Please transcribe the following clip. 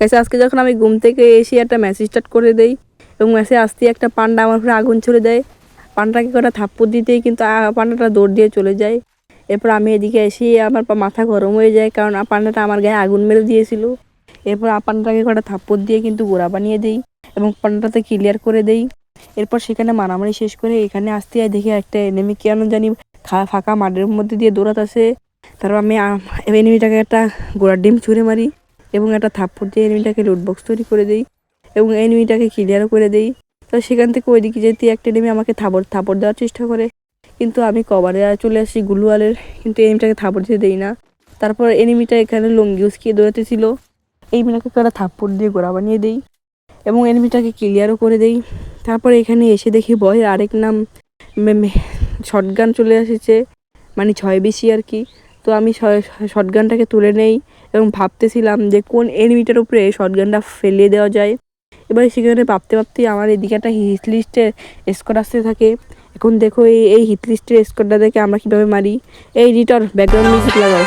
Guys আজকে যখন আমি ঘুম থেকে এসে একটা মেসেজ স্টার্ট করে দেই এবং মেসেজ আসতে একটা পান্ডা আমার উপরে আগুন ছুড়ে দেয়। পান্ডাকে কটা থাপ্পড় দিতেই কিন্তু পান্ডাটা দৌড় দিয়ে চলে যায়। এরপর আমি এদিকে এসে আমার মাথা গরম হয়ে যায়, কারণ পান্ডাটা আমার গায়ে আগুন মেরে দিয়েছিল। এরপর পান্ডাটাকে কটা থাপ্পড় দিয়ে কিন্তু গোড়া বানিয়ে দিই এবং পান্ডাটাতে ক্লিয়ার করে দেই। এরপর সেখানে মারামারি শেষ করে এখানে আসতে দেখি একটা এনিমি কেন জানি ফাঁকা মাঠের মধ্যে দিয়ে দৌড়াতেছে। তারপর আমি এনিমিটাকে একটা গোড়ার ডিম ছুঁড়ে মারি এবং একটা থাপ্পড় দিয়ে এনিমিটাকে লুটবক্স তৈরি করে দেই এবং এনিমিটাকে ক্লিয়ারও করে দেই। তো সেখান থেকে ওইদিকে যেতে একটা এনিমি আমাকে থাপড় দেওয়ার চেষ্টা করে, কিন্তু আমি কভারে চলে আসি গুলুয়ালের, কিন্তু এনিমিটাকে থাপড় দিতে দেই না। তারপর এনিমিটা এখানে লুঙ্গি উসকিয়ে দৌড়াতেছিল, এই মিনাকে একটা থাপ্পড় দিয়ে গোড়া বানিয়ে দেই এবং এনিমিটাকে ক্লিয়ারও করে দেই। তারপর এখানে এসে দেখি বয়ের আরেক নাম শটগান চলে এসেছে, মানে 6 আর কি। তো আমি শটগানটাকে তুলে নেই এবং ভাবতেছিলাম যে কোন এনিমিটার উপরে শটগানটা ফেলিয়ে দেওয়া যায়। এবার সেখানে ভাবতে আমার এদিকে একটা হিট লিস্টের স্কোর আসতে থাকে। এখন দেখো এই হিট লিস্টের স্কোরটা দেখে আমরা কীভাবে মারি। এই রিটার ব্যাকগ্রাউন্ড মিউজিক লাগাও।